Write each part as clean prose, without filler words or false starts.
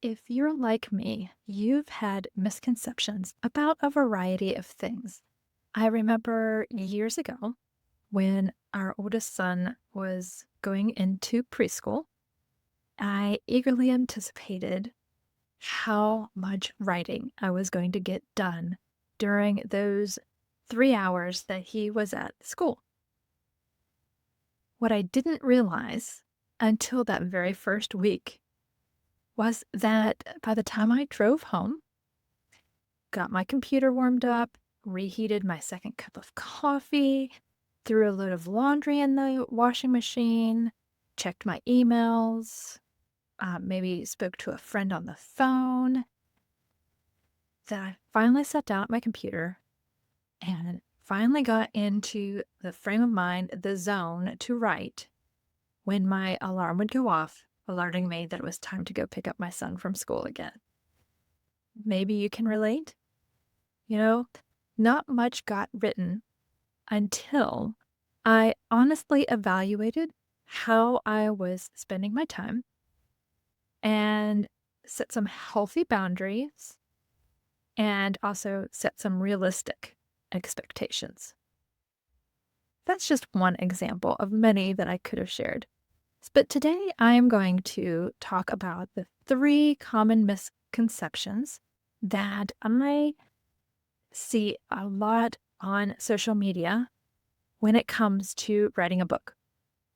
If you're like me, you've had misconceptions about a variety of things. I remember years ago when our oldest son was going into preschool, I eagerly anticipated how much writing I was going to get done during those 3 hours that he was at school. What I didn't realize until that very first week was that by the time I drove home, got my computer warmed up, reheated my second cup of coffee, threw a load of laundry in the washing machine, checked my emails, maybe spoke to a friend on the phone. Then I finally sat down at my computer and finally got into the frame of mind, the zone to write when my alarm would go off, alerting me that it was time to go pick up my son from school again. Maybe you can relate. You know, not much got written until I honestly evaluated how I was spending my time and set some healthy boundaries and also set some realistic expectations. That's just one example of many that I could have shared. But today I am going to talk about the three common misconceptions that I see a lot on social media when it comes to writing a book.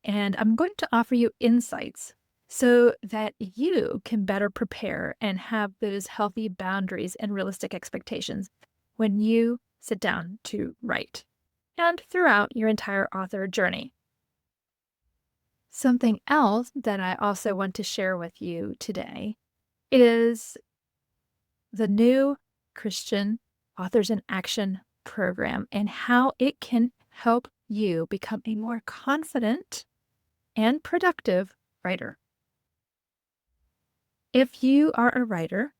And I'm going to offer you insights so that you can better prepare and have those healthy boundaries and realistic expectations when you sit down to write and throughout your entire author journey. Something else that I also want to share with you today is the new Christian Authors in Action program and how it can help you become a more confident and productive writer. If you are a writer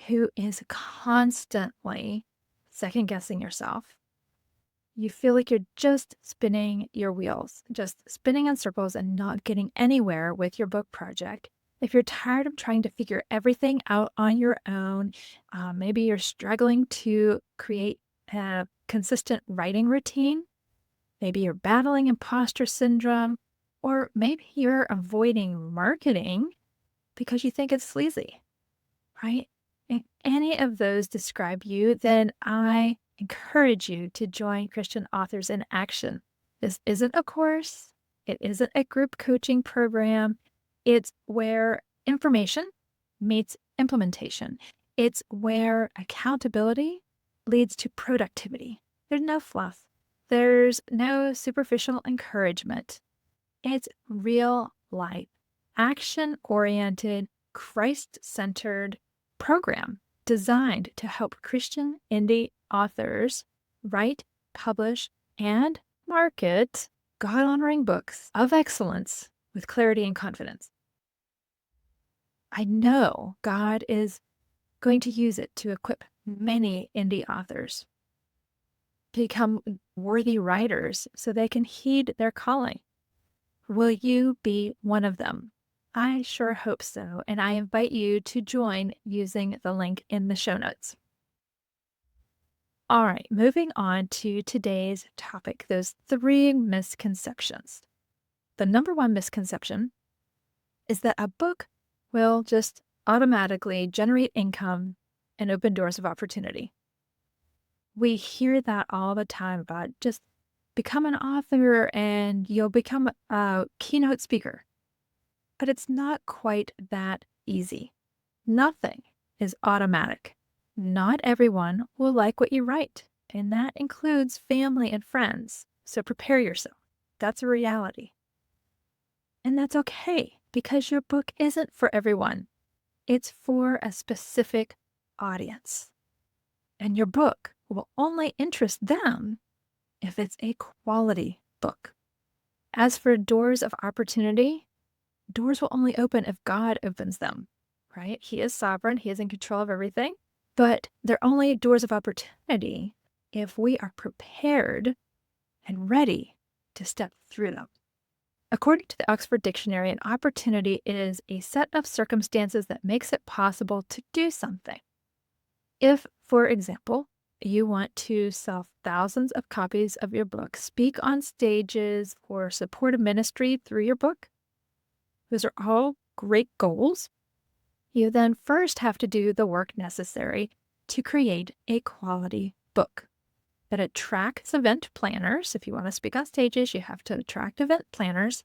who is constantly second guessing yourself, you feel like you're just spinning your wheels, just spinning in circles and not getting anywhere with your book project. If you're tired of trying to figure everything out on your own, maybe you're struggling to create a consistent writing routine, maybe you're battling imposter syndrome, or maybe you're avoiding marketing because you think it's sleazy, right? If any of those describe you, then I encourage you to join Christian Authors in Action. This isn't a course, it isn't a group coaching program. It's where information meets implementation. It's where accountability leads to productivity. There's no fluff. There's no superficial encouragement. It's real life, action-oriented, Christ-centered program designed to help Christian indie authors write, publish, and market God-honoring books of excellence with clarity and confidence. I know God is going to use it to equip many indie authors to become worthy writers so they can heed their calling. Will you be one of them? I sure hope so, and I invite you to join using the link in the show notes. All right, moving on to today's topic, those three misconceptions. The number one misconception is that a book will just automatically generate income and open doors of opportunity. We hear that all the time about just become an author and you'll become a keynote speaker. But it's not quite that easy. Nothing is automatic. Not everyone will like what you write, and that includes family and friends. So prepare yourself. That's a reality. And that's okay because your book isn't for everyone. It's for a specific audience. And your book will only interest them if it's a quality book. As for doors of opportunity, doors will only open if God opens them, right? He is sovereign. He is in control of everything. But they're only doors of opportunity if we are prepared and ready to step through them. According to the Oxford Dictionary, an opportunity is a set of circumstances that makes it possible to do something. If, for example, you want to sell thousands of copies of your book, speak on stages, or support a ministry through your book, those are all great goals. You then first have to do the work necessary to create a quality book that attracts event planners. If you want to speak on stages, you have to attract event planners,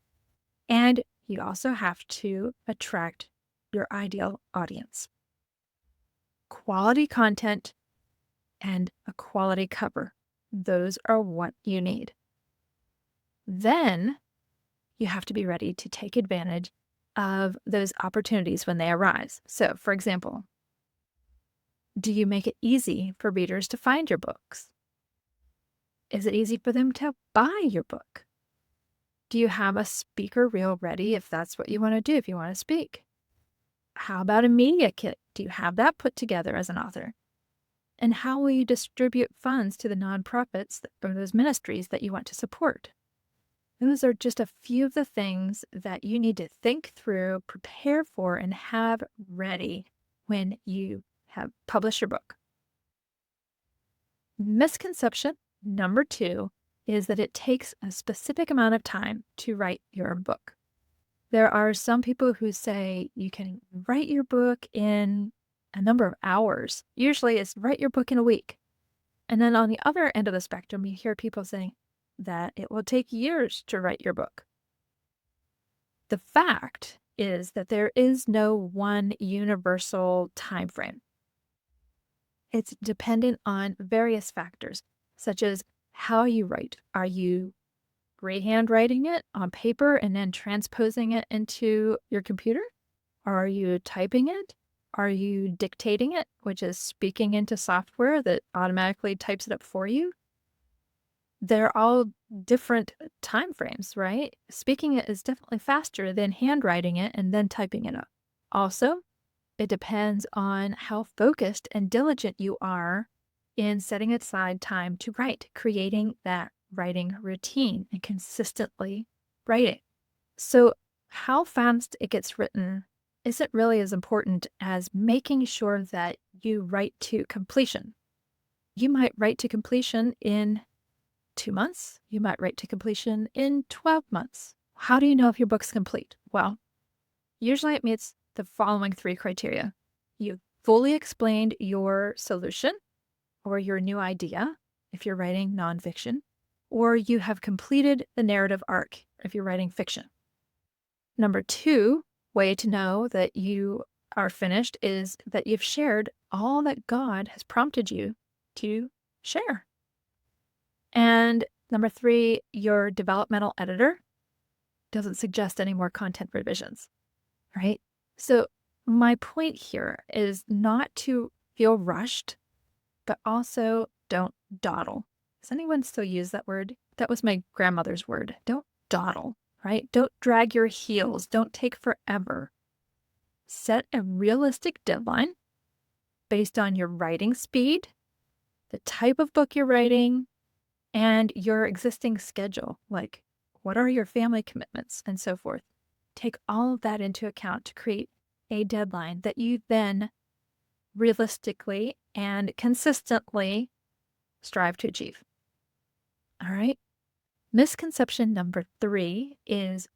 and you also have to attract your ideal audience. Quality content and a quality cover. Those are what you need. Then you have to be ready to take advantage of those opportunities when they arise. So, for example, do you make it easy for readers to find your books? Is it easy for them to buy your book? Do you have a speaker reel ready if that's what you want to do, if you want to speak? How about a media kit? Do you have that put together as an author? And how will you distribute funds to the nonprofits or those ministries that you want to support? Those are just a few of the things that you need to think through, prepare for, and have ready when you have published your book. Misconception number 2 is that it takes a specific amount of time to write your book. There are some people who say you can write your book in a number of hours. Usually it's write your book in a week. And then on the other end of the spectrum, you hear people saying that it will take years to write your book. The fact is that there is no one universal time frame. It's dependent on various factors, such as how you write. Are you freehand writing it on paper and then transposing it into your computer? Are you typing it? Are you dictating it, which is speaking into software that automatically types it up for you? They're all different time frames, right? Speaking it is definitely faster than handwriting it and then typing it up. Also, it depends on how focused and diligent you are in setting aside time to write, creating that writing routine and consistently writing. So, how fast it gets written isn't really as important as making sure that you write to completion. You might write to completion in 2 months. You might write to completion in 12 months. How do you know if your book's complete? Well, usually it meets the following 3 criteria. You've fully explained your solution or your new idea if you're writing nonfiction, or you have completed the narrative arc if you're writing fiction. Number 2 way to know that you are finished is that you've shared all that God has prompted you to share. And number 3, your developmental editor doesn't suggest any more content revisions, right? So my point here is not to feel rushed, but also don't dawdle. Does anyone still use that word? That was my grandmother's word. Don't dawdle, right? Don't drag your heels. Don't take forever. Set a realistic deadline based on your writing speed, the type of book you're writing, and your existing schedule. Like, what are your family commitments and so forth? Take all of that into account to create a deadline that you then realistically and consistently strive to achieve. All right. Misconception number 3 is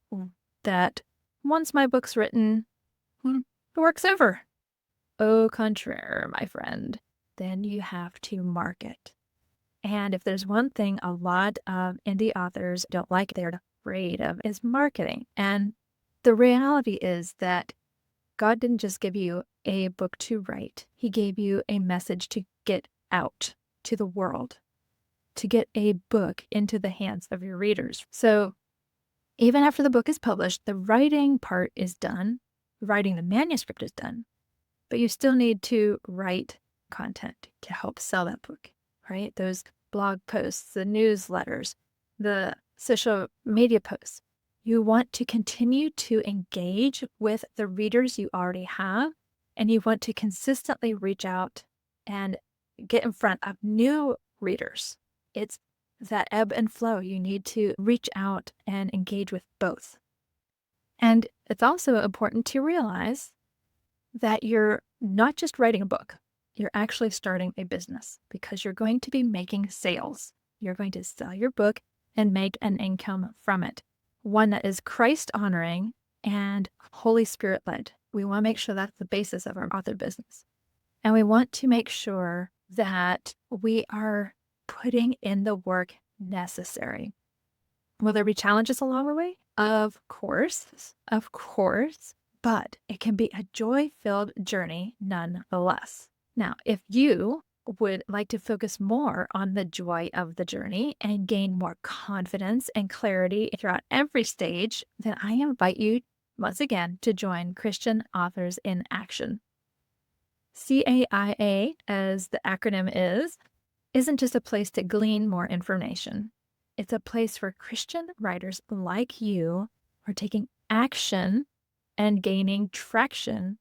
that once my book's written, the work's over. Au contraire, my friend. Then you have to market. And if there's one thing a lot of indie authors don't like, they're afraid of, is marketing. And the reality is that God didn't just give you a book to write. He gave you a message to get out to the world, to get a book into the hands of your readers. So even after the book is published, the writing part is done, writing the manuscript is done, but you still need to write content to help sell that book, right? Those blog posts, the newsletters, the social media posts. You want to continue to engage with the readers you already have, and you want to consistently reach out and get in front of new readers. It's that ebb and flow. You need to reach out and engage with both. And it's also important to realize that you're not just writing a book, you're actually starting a business because you're going to be making sales. You're going to sell your book and make an income from it, one that is Christ honoring and Holy Spirit led. We want to make sure that's the basis of our author business. And we want to make sure that we are putting in the work necessary. Will there be challenges along the way? Of course, but it can be a joy-filled journey nonetheless. Now, if you would like to focus more on the joy of the journey and gain more confidence and clarity throughout every stage, then I invite you once again to join Christian Authors in Action. CAIA, as the acronym is, isn't just a place to glean more information. It's a place for Christian writers like you who are taking action and gaining traction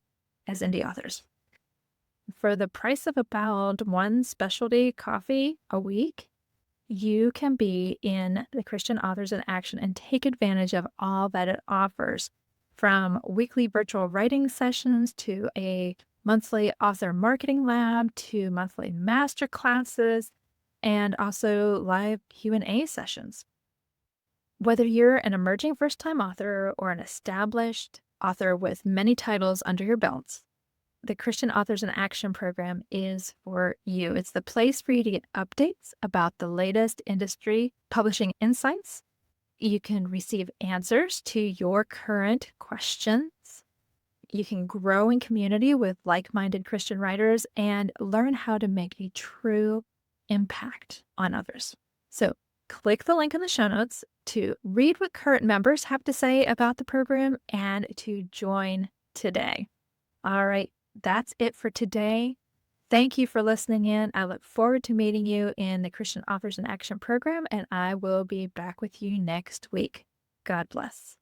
as indie authors. For the price of about one specialty coffee a week, you can be in the Christian Authors in Action and take advantage of all that it offers, from weekly virtual writing sessions to a monthly author marketing lab to monthly master classes and also live Q&A sessions. Whether you're an emerging first-time author or an established author with many titles under your belts, the Christian Authors in Action program is for you. It's the place for you to get updates about the latest industry publishing insights. You can receive answers to your current questions. You can grow in community with like-minded Christian writers and learn how to make a true impact on others. So click the link in the show notes to read what current members have to say about the program and to join today. All right, that's it for today. Thank you for listening in. I look forward to meeting you in the Christian Authors in Action program, and I will be back with you next week. God bless.